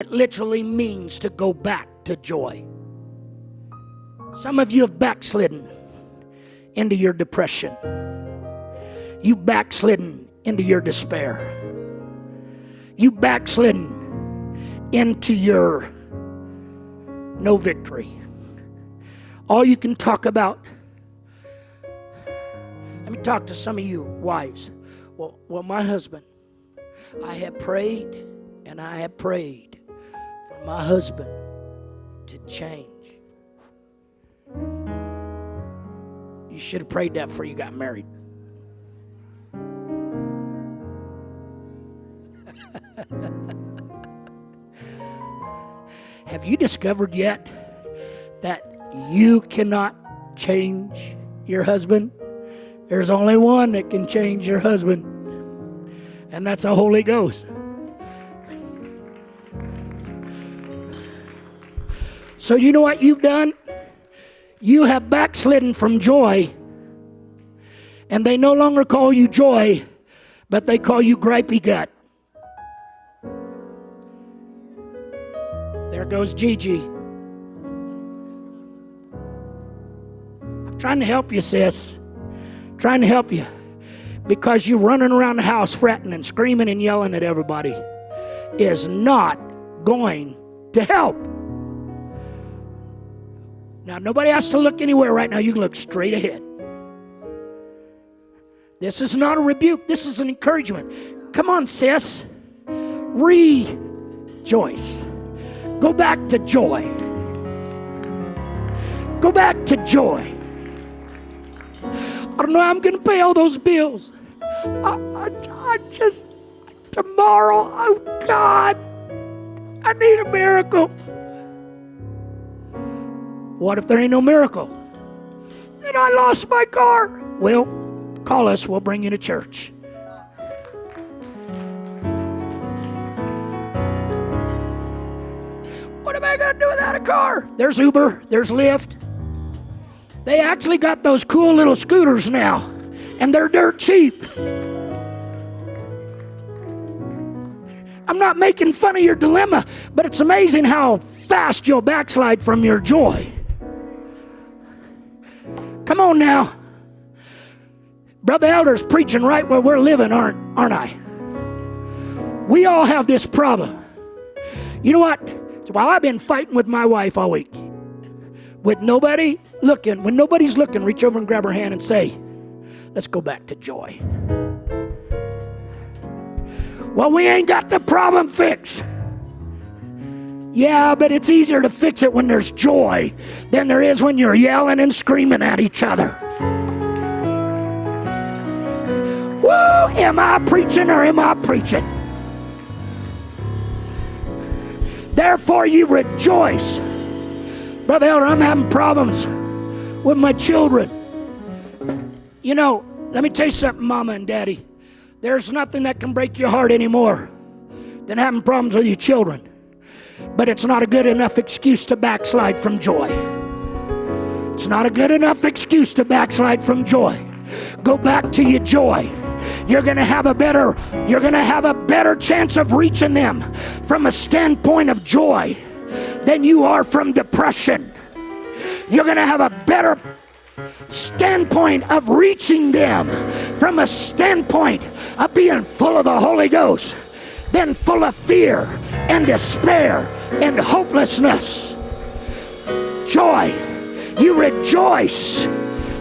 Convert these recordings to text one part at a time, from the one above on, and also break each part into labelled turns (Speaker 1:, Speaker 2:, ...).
Speaker 1: It literally means to go back to joy. Some of you have backslidden into your depression. You backslidden into your despair. You backslidden into your no victory. All you can talk about. Let me talk to some of you wives. Well, my husband, I have prayed and I have prayed for my husband to change. You should have prayed that before you got married. Have you discovered yet that you cannot change your husband? There's only one that can change your husband, and that's the Holy Ghost. So you know what you've done? You have backslidden from joy, and they no longer call you joy, but they call you gripey gut. There goes Gigi. I'm trying to help you, sis. Trying to help you. Because you running around the house fretting and screaming and yelling at everybody is not going to help. Now, nobody has to look anywhere right now. You can look straight ahead. This is not a rebuke. This is an encouragement. Come on, sis. Rejoice. Go back to joy. Go back to joy. I don't know how I'm going to pay all those bills. I just, tomorrow, oh God, I need a miracle. What if there ain't no miracle? Then I lost my car. Well, call us. We'll bring you to church. What am I going to do without a car? There's Uber. There's Lyft. They actually got those cool little scooters now, and they're dirt cheap. I'm not making fun of your dilemma, but it's amazing how fast you'll backslide from your joy. Come on now. Brother Elder's preaching right where we're living, aren't I? We all have this problem. You know what? While I've been fighting with my wife all week, with nobody looking, when nobody's looking, reach over and grab her hand and say, let's go back to joy. Well, we ain't got the problem fixed. Yeah, but it's easier to fix it when there's joy than there is when you're yelling and screaming at each other. Woo! Am I preaching or am I preaching? Therefore you rejoice. Brother Elder, I'm having problems with my children. You know, let me tell you something, Mama and Daddy. There's nothing that can break your heart anymore than having problems with your children. But it's not a good enough excuse to backslide from joy. It's not a good enough excuse to backslide from joy. Go back to your joy. You're going to have a better chance of reaching them from a standpoint of joy than you are from depression. You're going to have a better standpoint of reaching them from a standpoint of being full of the Holy Ghost than full of fear and despair and hopelessness. Joy. You rejoice.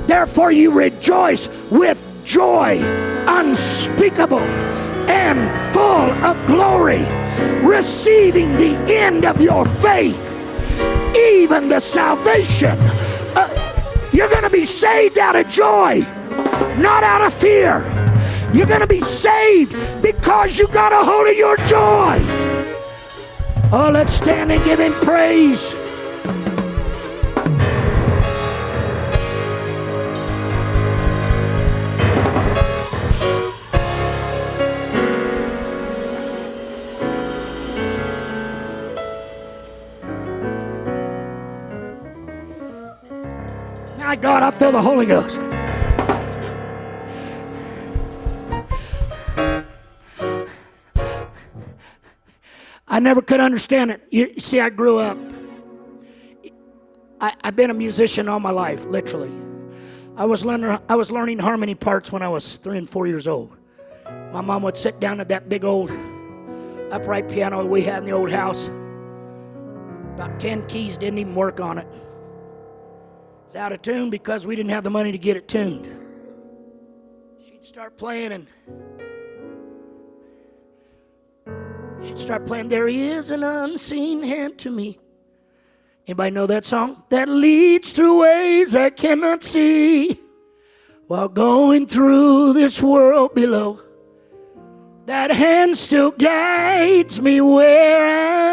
Speaker 1: Therefore you rejoice with joy unspeakable and full of glory, receiving the end of your faith, even the salvation. You're going to be saved out of joy, not out of fear. You're going to be saved because you got a hold of your joy. Oh, let's stand and give him praise. My God, I feel the Holy Ghost. I never could understand it. You see, I grew up. I've been a musician all my life, literally. I was learning harmony parts when I was 3 and 4 years old. My mom would sit down at that big old upright piano we had in the old house. About 10 keys didn't even work on it. It's out of tune because we didn't have the money to get it tuned. She'd start playing and she'd start playing, there is an unseen hand to me. Anybody know that song? That leads through ways I cannot see while going through this world below. That hand still guides me where I